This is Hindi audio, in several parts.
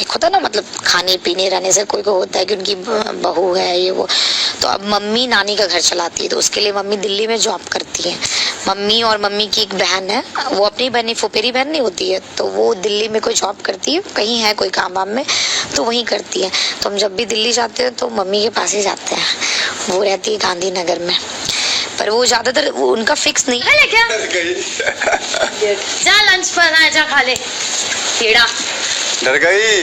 एक होता है ना, मतलब खाने पीने रहने से कोई को होता है कि उनकी बहू है ये वो। तो अब मम्मी नानी का घर चलाती है, तो उसके लिए मम्मी दिल्ली में जॉब करती है। मम्मी और मम्मी की एक बहन है, वो अपनी बहन, फुफेरी बहन नहीं होती है, तो वो दिल्ली में कोई जॉब करती है, कहीं है कोई काम वाम में, तो वहीं करती है। तो हम जब भी दिल्ली जाते हैं तो मम्मी के पास ही जाते हैं। वो रहती है गांधीनगर में, पर वो ज्यादातर उनका फिक्स नहीं है। क्या जा लंच बनाया, जा खा ले। कीड़ा डर गई।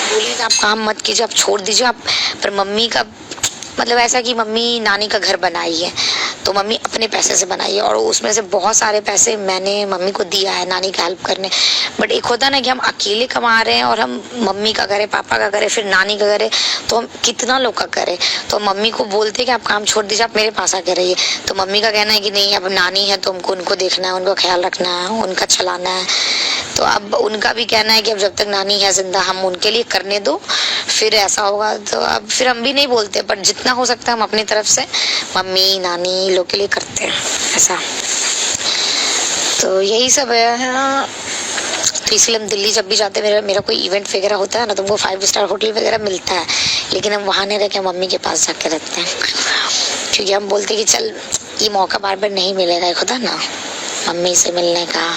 बोलिए आप काम मत कीजिए, आप छोड़ दीजिए आप। पर मम्मी का मतलब ऐसा कि मम्मी नानी का घर बनाई है, तो मम्मी अपने पैसे से बनाई है, और उसमें से बहुत सारे पैसे मैंने मम्मी को दिया है नानी का हेल्प करने। बट एक होता है ना कि हम अकेले कमा रहे हैं और हम मम्मी का करें, पापा का करें, फिर नानी का करें, तो हम कितना लोग का करें। तो मम्मी को बोलते कि आप काम छोड़ दीजिए, आप मेरे पास आके रहिए। तो मम्मी का कहना है कि नहीं, अब नानी है तो हमको उनको देखना है, उनको ख्याल रखना है, उनका चलाना है। तो अब उनका भी कहना है कि अब जब तक नानी है जिंदा, हम उनके लिए करने दो, फिर ऐसा होगा। तो अब फिर हम भी नहीं बोलते, पर जितना हो सकता है हम अपनी तरफ से मम्मी नानी लोग के लिए करते हैं ऐसा। तो यही सब है। तो इसलिए हम दिल्ली जब भी जाते हैं, मेरा कोई इवेंट वगैरह होता है ना, तो हमको 5 स्टार होटल वगैरह मिलता है, लेकिन हम वहाँ नहीं रह के मम्मी के पास जाके रहते हैं, क्योंकि हम बोलते हैं कि चल ये मौका बार बार नहीं मिलेगा, एक होता ना मम्मी से मिलने का।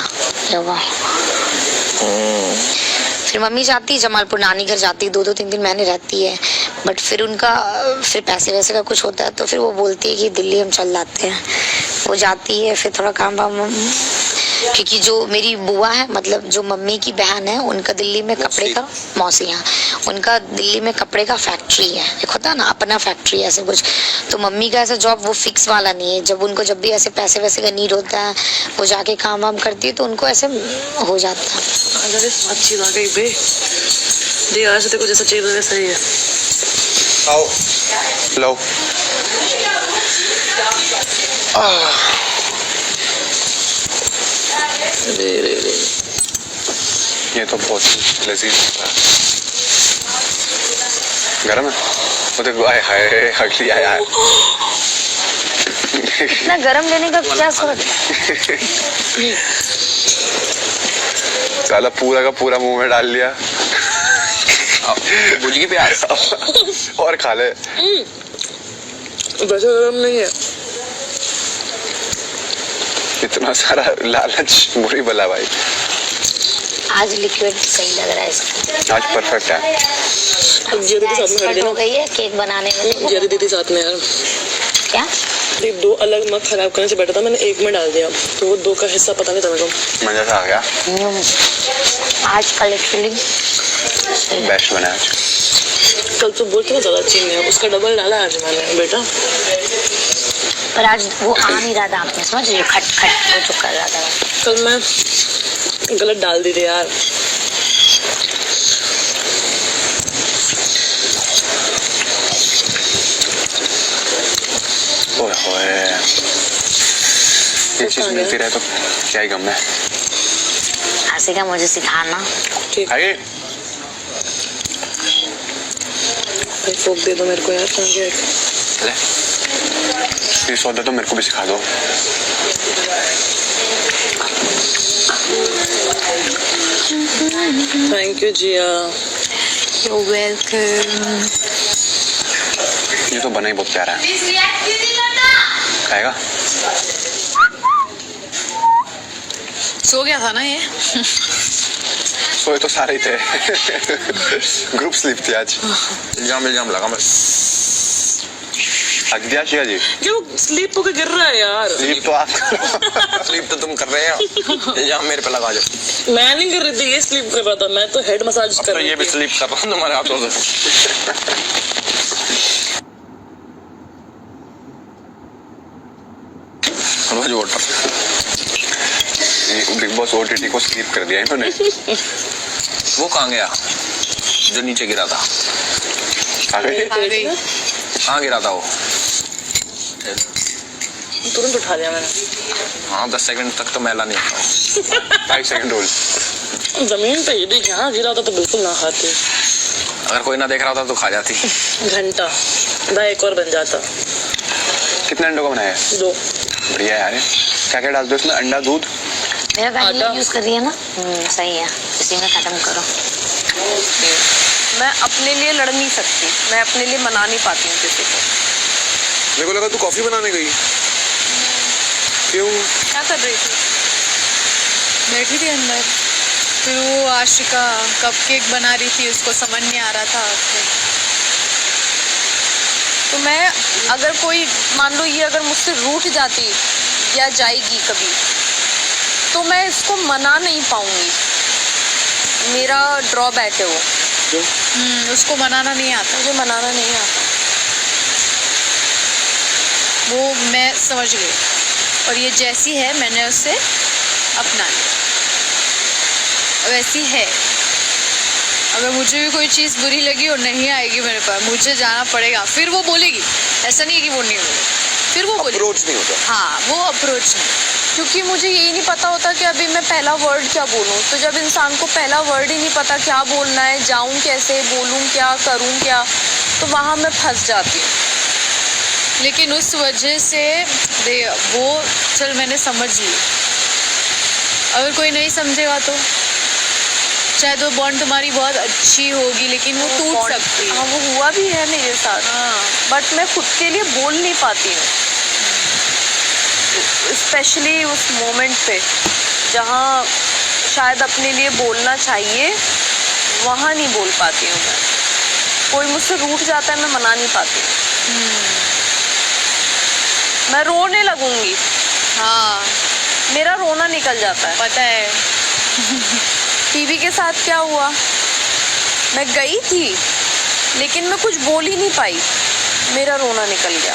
फिर मम्मी जाती है जमालपुर, नानी घर जाती है, 2-3 दिन महीने रहती है। बट फिर उनका फिर पैसे वैसे का कुछ होता है, तो फिर वो बोलती है कि दिल्ली हम चल जाते हैं। वो जाती है, फिर थोड़ा काम वाम, क्योंकि जो मेरी बुआ है, मतलब जो मम्मी की बहन है, उनका दिल्ली में कपड़े का, मौसी, हाँ, उनका दिल्ली में कपड़े का फैक्ट्री है, एक होता है ना अपना फैक्ट्री ऐसे कुछ। तो मम्मी का ऐसा जॉब वो फिक्स वाला नहीं है, जब उनको जब भी ऐसे पैसे वैसे का नीड होता है, वो जाके काम वाम करती है, तो उनको ऐसे हो जाता है। अच्छी बात है बे, दे आज तेरे को जैसा चाहिए वैसा ही है। आओ लो। ये तो बहुत लजीज है। गरम है? वो देखो, आए हाय अगली आया। इतना गरम लेने का क्या जरूरत? साला पूरा का पूरा मुंह में डाल लिया। भुजी प्याज और खा ले। वैसे गरम नहीं है। इतना सारा लालच बुरी बला भाई। आज लिक्विड सही लग रहा है इसका, आज परफेक्ट है। अब जीरे के साथ में हट हो गई है केक बनाने में। जीरे दीदी साथ में यार, क्या दो अलग मग खराब करने से बेटर था मैंने एक में डाल दिया, तो वो 2 का हिस्सा पता नहीं था मेरे को। मजा सा आ गया। आज का लिटरली बेस्ट बना आज। कल तो बोल के ज्यादा चीनी है, उसका डबल डाला आज मैंने बेटा। पर आज वो आ नहीं रहा दांत में, समझ रही, खट खट वो जो कर रहा था। कल मैं गलत डाल दी थी यार। ओए होए, ये चीज मिलती रहे तो क्या ही गम है। ऐसे का मुझे सिखाना। ठीक आइए भाई, फोक दे दो मेरे को यार। ले, ये सौदा तो मेरे को भी सिखा दो। Thank you Jiya. You're welcome। ये तो बना ही बहुत प्यारा है। खाएगा? सो गया था ना ये? सोए तो सारे ही थे। ग्रुप स्लीप थी आज। इल्जाम लगा बस। हक दिया शिया जी। जो स्लीप होके गिर रहा है यार। स्लीप तो आप स्लीप तो तुम कर रहे हो, इल्जाम मेरे पे लगा दो। मैं नहीं कर रही थी, ये स्लीप कर रहा था, मैं तो हेड मसाज कर तो रही ये भी थी। स्लीप कर रहा हूँ तुम्हारे हाथों से। रोज वोटर बिग बॉस ओटीटी को स्किप कर दिया इन्होंने। वो कहाँ गया जो नीचे गिरा था? कहाँ गिरा था वो? तुरंत उठा लिया मैंने। हाँ 10 सेकंड तक तो मैला नहीं होता। 5 सेकंड रूल। जमीन पे यदि यहाँ गिरा था तो बिल्कुल ना खाती। अगर कोई ना देख रहा था तो खा जाती। घंटा भाई एक और बन जाता। कितने अंडों का बनाया है? 2 बढ़िया यार। क्या क्या डालते हो इसमें? अंडा, दूध? मेरा वैनिला आटा। यूज कर रही है ना, सही है, इसी में खत्म करो। मैं अपने लिए लड़ नहीं सकती, मैं अपने लिए मना नहीं पाती हूँ किसी को। मेरे को लगा तू कॉफी बनाने गई। क्यों? क्या कर रही थी? बैठी थी अंदर, फिर वो आशिका कपकेक बना रही थी, उसको समझ नहीं आ रहा था। तो मैं अगर कोई मान लो ये अगर मुझसे रूठ जाती या जाएगी कभी, तो मैं इसको मना नहीं पाऊंगी, मेरा ड्रॉबैक है वो। उसको मनाना नहीं आता, मुझे मनाना नहीं आता। वो मैं समझ गई, और ये जैसी है मैंने उससे अपना लिया, वैसी है। अगर मुझे भी कोई चीज़ बुरी लगी और नहीं आएगी मेरे पास, मुझे जाना पड़ेगा, फिर वो बोलेगी। ऐसा नहीं है कि वो नहीं बोलेगी, फिर वो बोलेगी। अप्रोच नहीं होता। हाँ, वो अप्रोच नहीं। क्योंकि मुझे यही नहीं पता होता कि अभी मैं पहला वर्ड क्या बोलूँ। तो जब इंसान को पहला वर्ड ही नहीं पता क्या बोलना है, जाऊँ कैसे, बोलूँ क्या, करूँ क्या, तो वहाँ मैं फंस जाती हूँ। लेकिन उस वजह से वो चल मैंने समझ ली, अगर कोई नहीं समझेगा तो शायद वो बॉन्ड तुम्हारी बहुत अच्छी होगी, लेकिन वो टूट Bond- सकती है। हाँ, वो हुआ भी है मेरे साथ। हाँ, बट मैं खुद के लिए बोल नहीं पाती हूँ, स्पेशली उस मोमेंट पे जहाँ शायद अपने लिए बोलना चाहिए, वहाँ नहीं बोल पाती हूँ मैं। कोई मुझसे रूठ जाता है, मैं मना नहीं पाती हूँ। मैं रोने लगूंगी, हाँ, मेरा रोना निकल जाता है। पता है। टीवी के साथ क्या हुआ, मैं गई थी लेकिन मैं कुछ बोल ही नहीं पाई, मेरा रोना निकल गया।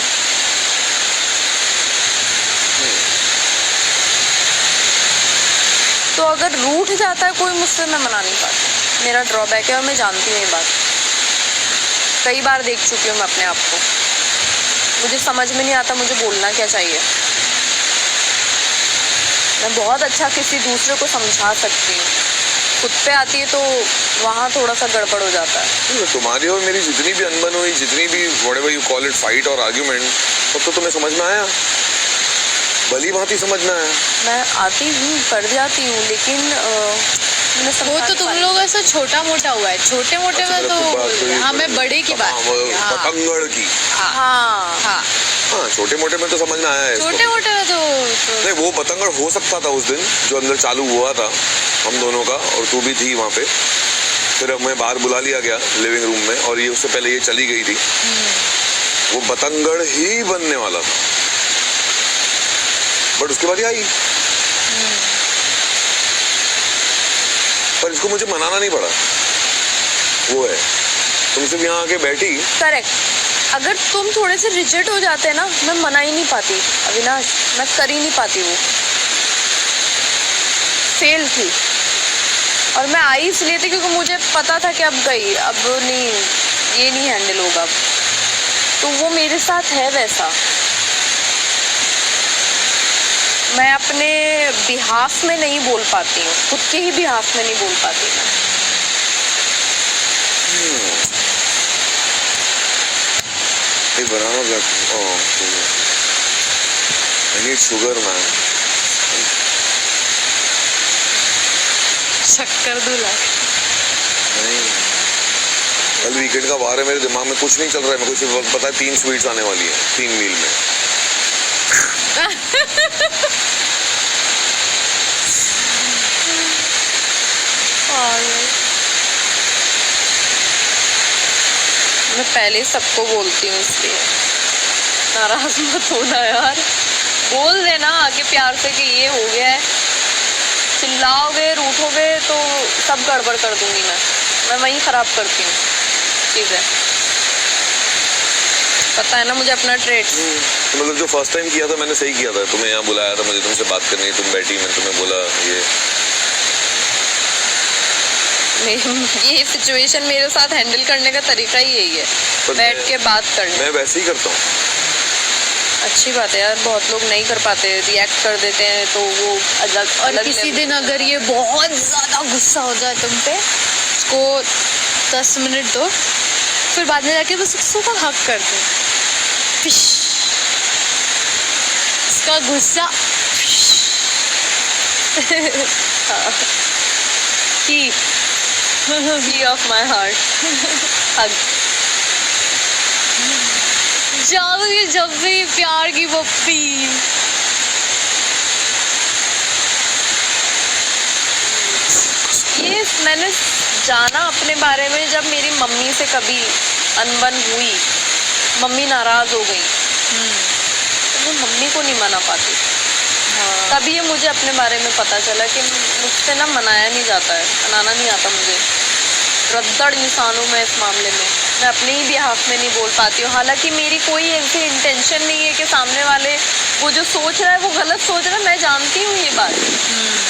तो अगर रूठ जाता है कोई मुझसे, मैं मना नहीं पाती, मेरा ड्रॉबैक है और मैं जानती हूँ ये बात। कई बार देख चुकी हूँ मैं अपने आप को, मुझे समझ में नहीं आता मुझे बोलना क्या चाहिए। मैं बहुत अच्छा किसी दूसरे को समझा सकती हूँ, खुद पे आती है तो वहाँ थोड़ा सा गड़बड़ हो जाता है। तुम्हारी और मेरी जितनी भी अनबन हुई, जितनी भी whatever you call it fight और आर्ग्यूमेंट, सब तो तुम्हें समझ में आया, भली भांति समझ में आया। मैं आती हूँ, कर जाती हूँ, लेकिन मैंने वो समझा तो नहीं तुम पाई। लोगों से छोटा मोटा हुआ है, छोटे मोटे अच्छा, में मतलब तुम बात तो हुई- हाँ, मैं बड़े की बात हाँ, कर रही हूँ। हाँ, पतंगड़ की। हाँ हाँ, हाँ, छोटे मोटे में तो समझ में आया है इसको। छोटे मोटे में तो नहीं, वो पतंगड़ हो सकता था उस दिन जो अंदर चालू हुआ था हम दोनों का, और तू भी थी वहाँ पे। फिर हमें बाहर बुला लिया गया लिविंग रूम में, और ये उससे पहले ये चली गई थी। वो पतंगड़ ही बनने वाला था, बट उसके बाद ये आई। पर इसको मुझे मनाना नहीं पड़ा, वो है। तुम सिर्फ यहाँ आके बैठी। करेक्ट। अगर तुम थोड़े से रिजेक्ट हो जाते हैं ना, मैं मना ही नहीं पाती अविनाश, मैं कर ही नहीं पाती। वो फेल थी, और मैं आई इसलिए थी क्योंकि मुझे पता था कि अब गई, अब नहीं, ये नहीं हैंडल होगा अब। तो वो मेरे साथ है वैसा। मैं अपने बिहाफ में नहीं बोल पाती हूँ, खुद के ही बिहाफ में नहीं बोल पाती मैं। Hey, banana black. Oh, I need sugar, man. शक्कर दूल्हा। नहीं, कल वीकेंड का वार है, मेरे दिमाग में कुछ नहीं चल रहा है। मेरे को सिर्फ पता है 3 स्वीट्स आने वाली है 3 मील में। मैं पहले सबको बोलती हूँ, इसलिए नाराज मत होना यार। बोल देना आके प्यार से कि ये हो गया है। चिल्लाओगे, रूठोगे तो सब गड़बड़ कर दूंगी मैं वहीं खराब करती हूँ चीजें। पता है ना मुझे अपना ट्रेड्स। तो मतलब जो फर्स्ट टाइम किया था मैंने सही किया था, तुम्हें यहाँ बुलाया था, मुझे तुमसे बात करनी, तुम बैठी, मैंने तुम्हें बोला ये सिचुएशन मेरे साथ हैंडल करने का तरीका ही यही है, पर बैठ के बात करनी। मैं वैसे ही करता हूँ। अच्छी बात है यार, बहुत लोग नहीं कर पाते, रिएक्ट कर देते हैं, तो वो अलग और अलग किसी level दिन का। अगर ये बहुत ज्यादा गुस्सा हो जाए तुम पे, उसको 10 मिनट दो, फिर बाद में जाके बस उसको हक कर दो। फिश। इसका का गुस्सा की ऑफ माय हार्ट हग। जाओगे जब भी प्यार की पप्पी। ये मैंने जाना अपने बारे में जब मेरी मम्मी से कभी अनबन हुई, मम्मी नाराज हो गई तो मैं मम्मी को नहीं मना पाती। तभी ये मुझे अपने बारे में पता चला कि मुझसे ना मनाया नहीं जाता है, मनाना नहीं आता मुझे। रद्दड़ इंसान हूँ मैं इस मामले में, मैं अपने ही बिहाफ में नहीं बोल पाती हूँ। हालांकि मेरी कोई ऐसी इंटेंशन नहीं है कि सामने वाले वो जो सोच रहा है वो गलत सोच रहा है, मैं जानती हूँ ये बात,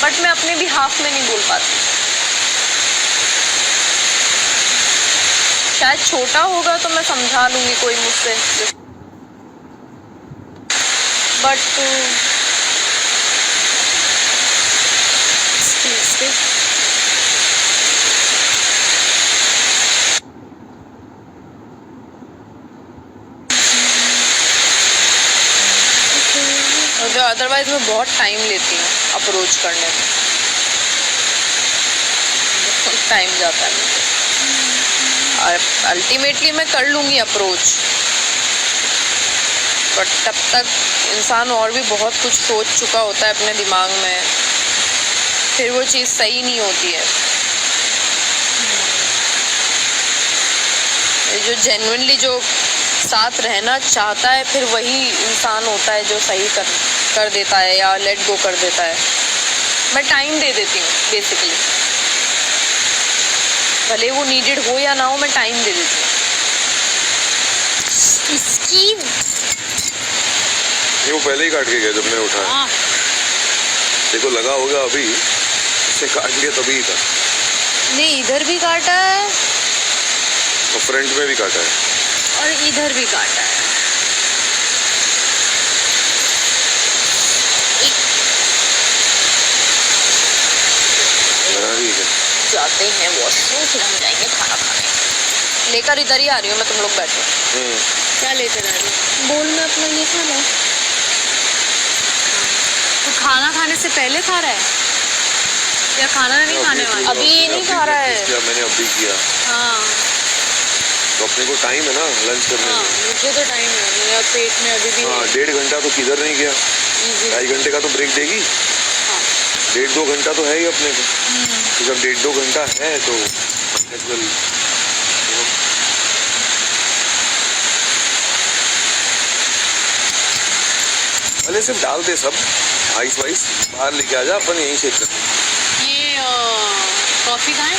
बट मैं अपने बिहाफ में नहीं बोल पाती। शायद छोटा होगा तो मैं समझा लूंगी कोई मुझसे, बट अदरवाइज मैं बहुत टाइम लेती हूँ अप्रोच करने में, बहुत टाइम जाता है मुझे। और अल्टीमेटली मैं कर लूँगी अप्रोच, बट तब तक इंसान और भी बहुत कुछ सोच चुका होता है अपने दिमाग में, फिर वो चीज़ सही नहीं होती है। जो जेन्युइनली जो साथ रहना चाहता है फिर वही इंसान होता है जो सही कर देता है या लेट गो कर देता है। मैं टाइम दे देती हूँ बेसिकली, भले वो नीडेड हो या ना हो, मैं टाइम दे देती हूँ। इसकी ये वो पहले ही काट के गया जब मैंने उठाया। देखो लगा होगा अभी, उसने काट लिया तभी था। नहीं, इधर भी काटा है और फ्रंट में भी काटा है और इधर भी काटा है। लगा रही है। जाते हैं वॉशरूम, फिर हम जाएंगे खाना खाने। लेकर इधर ही आ रही हूँ मैं, तुम लोग बैठो। क्या लेकर आ रही है? बोल में अपना ये खाना। तो खाना खाने से पहले खा रहा है या खाना नहीं खाने वाला? अभी नहीं खा रहा है। किया मैंने अभी किया, हाँ तो अपने को टाइम है ना लंच करने हाँ, में। मुझे तो टाइम है, मेरा पेट में अभी भी हाँ 1.5 घंटा तो किधर नहीं गया, easy। 2.5 घंटे का तो ब्रेक देगी। 1.5-2 घंटा तो है ही अपने को, तो जब 1.5-2 घंटा है तो पहले सिर्फ डाल दे सब आइस वाइस, बाहर लेके आ जा, अपन यहीं शेक करते हैं। ये कॉफी कहाँ है?